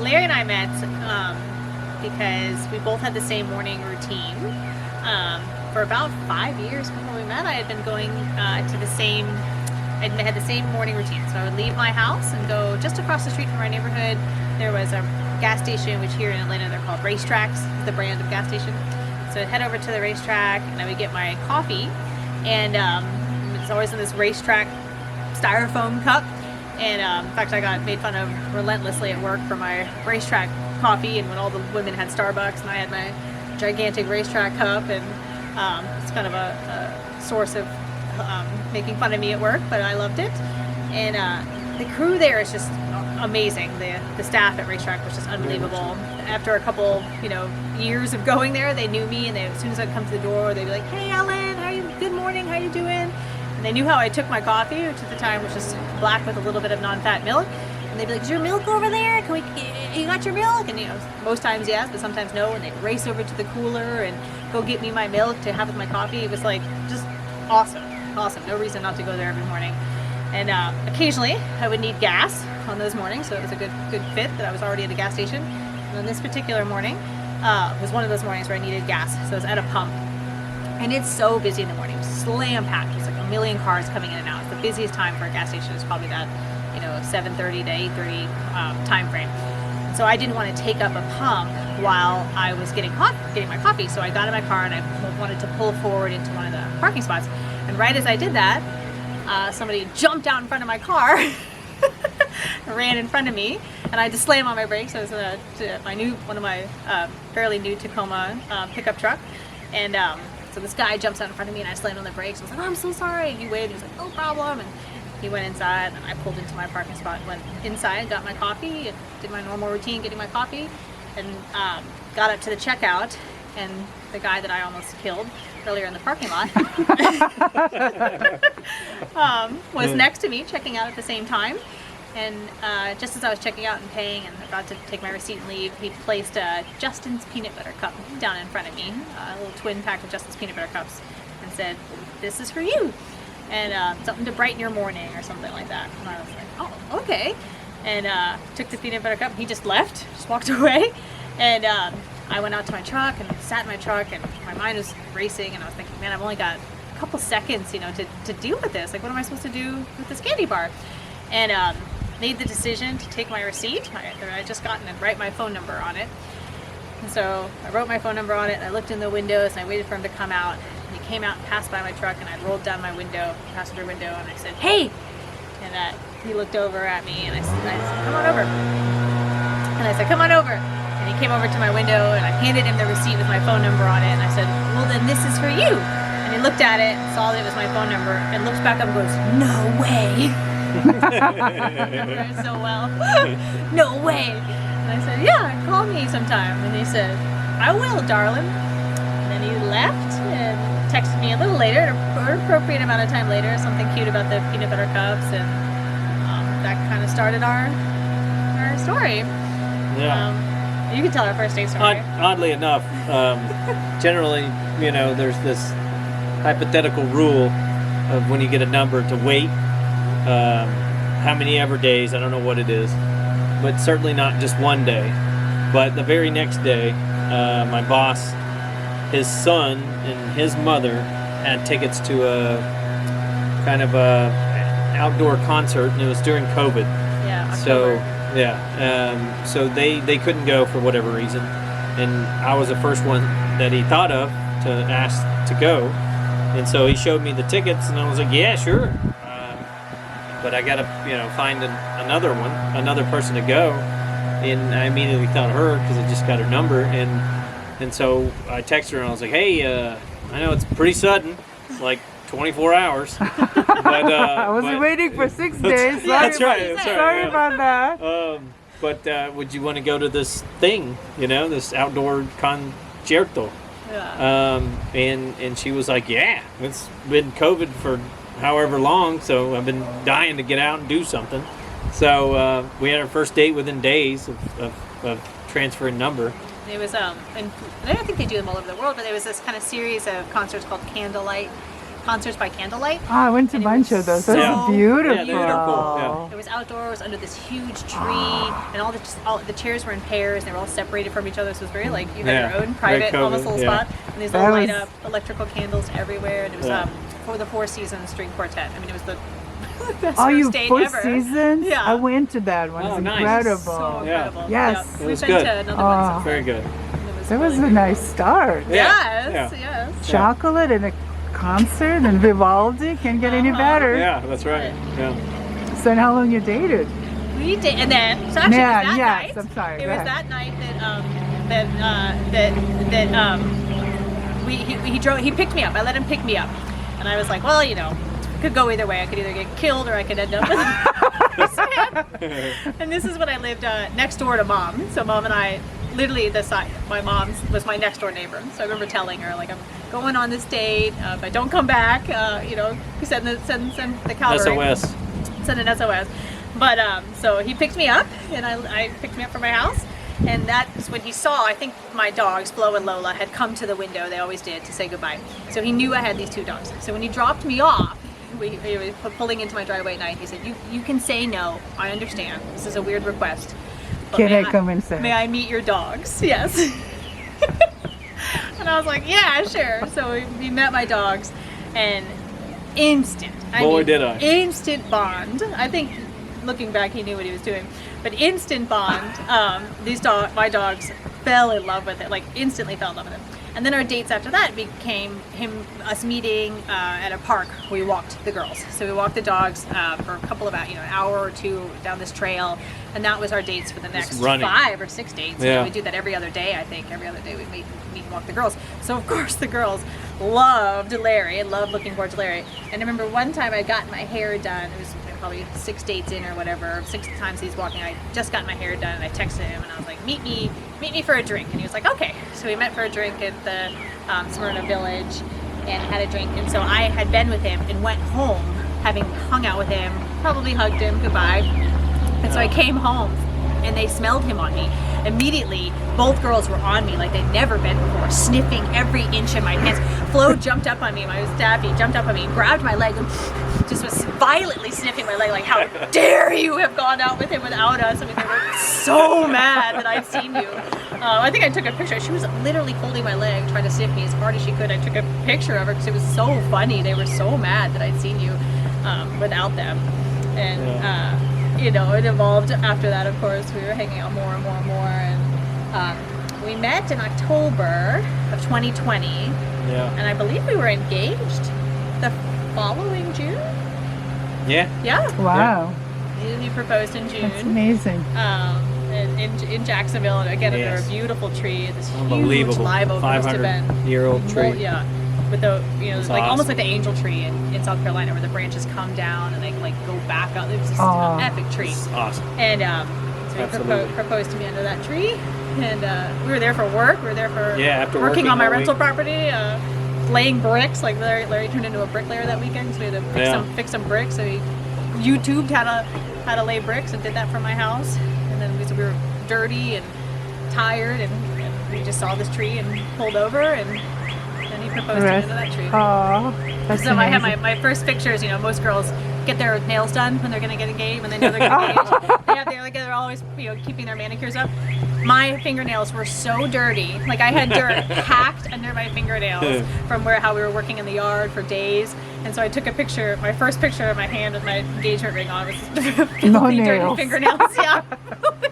Larry and I met because we both had the same morning routine. For about 5 years before we met, I had been going to the same. I had the same morning routine. So I would leave my house and go just across the street from our neighborhood. There was a gas station, which here in Atlanta they're called Racetracks, is the brand of gas station. So I'd head over to the racetrack and I would get my coffee, and it's always in this racetrack styrofoam cup. And in fact, I got made fun of relentlessly at work for my racetrack coffee, and when all the women had Starbucks and I had my gigantic racetrack cup, and it's kind of a source of making fun of me at work, but I loved it. And the crew there is just amazing. The staff at Racetrack was just unbelievable. After a couple, years of going there, they knew me, and as soon as I'd come to the door, they'd be like, "Hey, Ellen, good morning, how you doing?" And they knew how I took my coffee, which at the time was just black with a little bit of non-fat milk. And they'd be like, "Is your milk over there? You got your milk?" And most times yes, but sometimes no. And they'd race over to the cooler and go get me my milk to have with my coffee. It was like just awesome. No reason not to go there every morning. And occasionally I would need gas on those mornings, so it was a good fit that I was already at a gas station. And on this particular morning was one of those mornings where I needed gas, so I was at a pump. And it's so busy in the morning, slam packed. It's like a million cars coming in and out. It's the busiest time for a gas station. It's probably that 7:30 to 8:30 time frame. And so I didn't want to take up a pump while I was getting my coffee. So I got in my car and I wanted to pull forward into one of the parking spots. And right as I did that, somebody jumped out in front of my car, ran in front of me, and I had to slam on my brakes. I was one of my fairly new Tacoma pickup truck, and so this guy jumps out in front of me, and I slammed on the brakes. I was like, "Oh, I'm so sorry." And he waved. He was like, "No problem." And he went inside, and I pulled into my parking spot, went inside, got my coffee, and did my normal routine, getting my coffee, and got up to the checkout, and the guy that I almost killed earlier in the parking lot was next to me, checking out at the same time. And just as I was checking out and paying and about to take my receipt and leave, he placed Justin's peanut butter cup down in front of me, a little twin pack of Justin's peanut butter cups, and said, "This is for you, and something to brighten your morning," or something like that. And I was like, "Oh, okay." And took the peanut butter cup. He just left, just walked away. And I went out to my truck and sat in my truck, and my mind was racing, and I was thinking, man, I've only got a couple seconds, to deal with this. Like, what am I supposed to do with this candy bar? And made the decision to take my receipt that I just gotten and write my phone number on it. And so I wrote my phone number on it, and I looked in the windows, and I waited for him to come out. And he came out and passed by my truck, and I rolled down my window, passenger window, and I said, "Hey!" And he looked over at me, and I said, "Come on over." And I said, "Come on over." And he came over to my window, and I handed him the receipt with my phone number on it, and I said, "Well, then this is for you." And he looked at it, saw that it was my phone number, and looks back up and goes, "No way." I remember it so well. "No way." And I said, "Yeah, call me sometime." And he said, "I will, darling." And then he left and texted me a little later, an appropriate amount of time later, something cute about the peanut butter cups, and that kind of started our story. Yeah. You can tell our first date story. Oddly enough, generally, there's this hypothetical rule of when you get a number to wait how many ever days, I don't know what it is, but certainly not just one day. But the very next day, my boss, his son and his mother had tickets to a kind of a outdoor concert, and it was during COVID. Yeah, October. So they couldn't go for whatever reason, and I was the first one that he thought of to ask to go, and so he showed me the tickets, and I was like, "Yeah, sure," but I gotta find another person to go, and I immediately thought of her because I just got her number, and so I texted her and I was like, "Hey, I know it's pretty sudden, it's like 24 hours. But I was waiting for 6 days. That's right. Sorry about that. But would you want to go to this thing, this outdoor concerto? Yeah. And she was like, "Yeah, it's been COVID for however long, so I've been dying to get out and do something." So we had our first date within days of transferring number. It was, and I don't think they do them all over the world, but there was this kind of series of concerts called Candlelight, concerts by candlelight. Oh, I went to a And it bunch was of those. so That's beautiful. Yeah, they're cool, yeah. It was outdoors under this huge tree, and all the chairs were in pairs. They were all separated from each other, so it was very like you had Yeah, your own very private, almost cozy, little yeah. spot. And these That little light was- up electrical candles everywhere, and it was Yeah. for the Four Seasons String Quartet. I mean, it was the best Oh, you first date Four ever. Seasons? Yeah. I went to that one. Oh, It's nice. incredible. So Yeah. incredible. Yes. Yeah. It We've was been good. to another Oh. one. Very good. That was really a nice start. Yeah. Yes, Yeah. yes. Chocolate and a concert and Vivaldi can't get any better. Yeah, that's right. Yeah. So, and how long you dated? We did, and then so actually Yeah, it was that yes, night. I'm sorry, It go was ahead. that night he drove. He picked me up. I let him pick me up, and I was like, well, you know, it could go either way. I could either get killed or I could end up with And this is when I lived next door to Mom. So Mom and I, literally the side, my mom was my next door neighbor. So I remember telling her, like, I'm going on this date. If I don't come back, you know, send the cavalry. SOS. Send an SOS. But so he picked me up, and I picked me up from my house, and that's when he saw, I think my dogs, Flo and Lola, had come to the window. They always did, to say goodbye. So he knew I had these two dogs. So when he dropped me off, he was pulling into my driveway at night. He said, "You can say no. I understand. This is a weird request. But Can may I come inside?" May I meet your dogs?" Yes. And I was like, "Yeah, sure." So we met my dogs, and instant. Boy, did I. Instant bond. I think, looking back, he knew what he was doing. But instant bond. My dogs fell in love with it. Like, instantly fell in love with it. And then our dates after that became us meeting at a park. We walked the girls. So we walked the dogs for a couple of an hour or two down this trail, and that was our dates for the next running. 5 or 6 dates. Yeah. You know, we do that every other day. I think every other day we meet and walk the girls. So of course the girls loved Larry and loved looking forward to Larry. And I remember one time I got my hair done. It was probably 6 dates in or whatever. 6 times he's walking. I just got my hair done, and I texted him and I was like, meet me for a drink. And he was like, okay. So we met for a drink at the Smyrna Village and had a drink. And so I had been with him and went home, having hung out with him, probably hugged him goodbye. And so I came home, and they smelled him on me. Immediately, both girls were on me like they'd never been before, sniffing every inch of my pants. Flo jumped up on me, my Staffy jumped up on me and grabbed my leg and just was violently sniffing my leg, like, how dare you have gone out with him without us? I mean, they were so mad that I'd seen you. I think I took a picture. She was literally holding my leg, trying to sniff me as hard as she could. I took a picture of her because it was so funny. They were so mad that I'd seen you without them. And you know, it evolved after that. Of course, we were hanging out more and more and more, and we met in October of 2020, Yeah. and I believe we were engaged the following June. Yeah. Yeah, Wow. he proposed in June. That's amazing. In Jacksonville, and again under Yes. a beautiful tree, this huge Unbelievable. live oak must have been 500-year-old tree. Well, yeah, with the It's like almost awesome. like the angel tree in South Carolina, where the branches come down and they like go back up. It was just Aw. an epic tree. It's awesome. And so he Absolutely. proposed to me under that tree, and we were there for work. We were there for Yeah, after working working on my all rental week. property, laying bricks. Like Larry turned into a bricklayer that weekend, so we had to Yeah. fix some bricks. So he YouTubed how to lay bricks and did that from my house. And then we were dirty and tired, and we just saw this tree and pulled over, and then he proposed to me under that tree. Oh, that's So I have amazing. my first pictures. You know, most girls get their nails done when they're gonna get engaged, when they know they're gonna get engaged. They're always, you know, keeping their manicures up. My fingernails were so dirty, like I had dirt hacked under my fingernails from how we were working in the yard for days. And so I took a picture. My first picture of my hand with my engagement ring on was filthy, No dirty nails. fingernails. Yeah.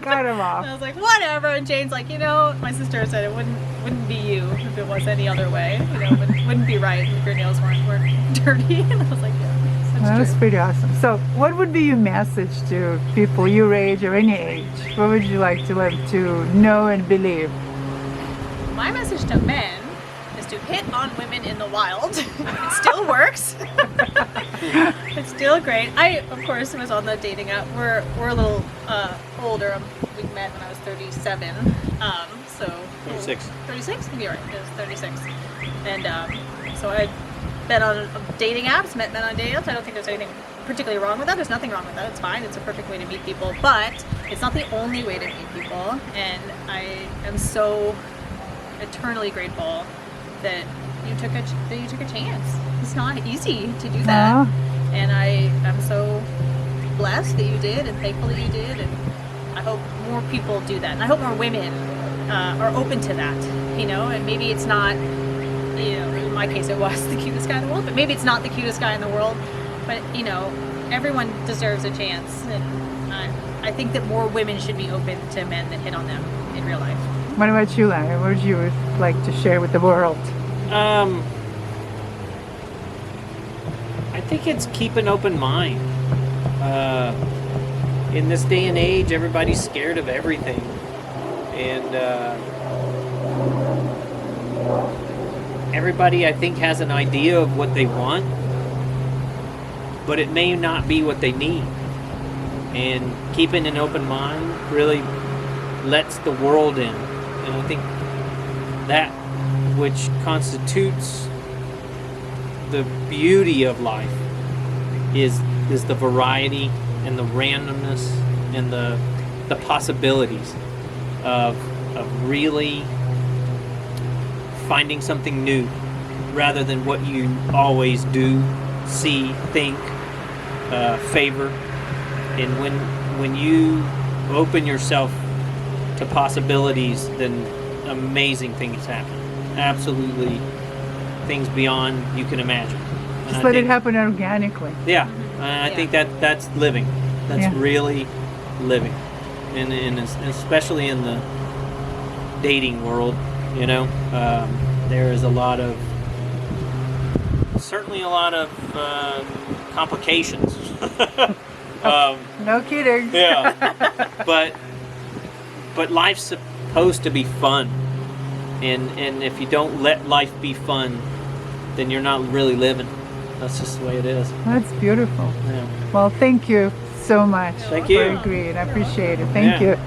Cut him And off. I was like, whatever. And Jane's like, you know, my sister said it wouldn't be you if it was any other way. You know, it wouldn't be right if your nails weren't dirty. And I was like, yeah, That was that's true. pretty awesome. So, what would be your message to people your age or any age? What would you like to them to know and believe? My message to men is to hit on women in the wild. It still works. It's still great. I, of course, was on the dating app. We're a little older. We met when I was 37. So 36. 36? I think you're right. It was 36. And so I'd been on dating apps, met men on dating apps. I don't think there's anything particularly wrong with that. There's nothing wrong with that. It's fine. It's a perfect way to meet people. But it's not the only way to meet people. And I am so eternally grateful that you took a chance. It's not easy to do that, and I'm so blessed that you did, and thankful that you did, and I hope more people do that, and I hope more women are open to that. You know, and maybe it's not, you know, in my case it was the cutest guy in the world, but maybe it's not the cutest guy in the world, but you know, everyone deserves a chance, and I think that more women should be open to men that hit on them in real life. What about you, Larry? What would you like to share with the world? I think it's keep an open mind. In this day and age, everybody's scared of everything, and everybody, I think, has an idea of what they want, but it may not be what they need. And keeping an open mind really lets the world in, and I think that which constitutes the beauty of life is the variety and the randomness and the possibilities of really finding something new rather than what you always do, see, think, favor. And when you open yourself to possibilities, then amazing things happen. Absolutely, things beyond you can imagine. And Just I let think- it happen organically. Yeah, I think that's living. That's Yeah. really living, and especially in the dating world, you know, there is certainly a lot of complications. No kidding. Yeah, but life's supposed to be fun, and if you don't let life be fun, then you're not really living. That's just the way it is. That's beautiful. Yeah. Well, thank you so much Thank for you. agreeing. I appreciate it. Thank Yeah. you.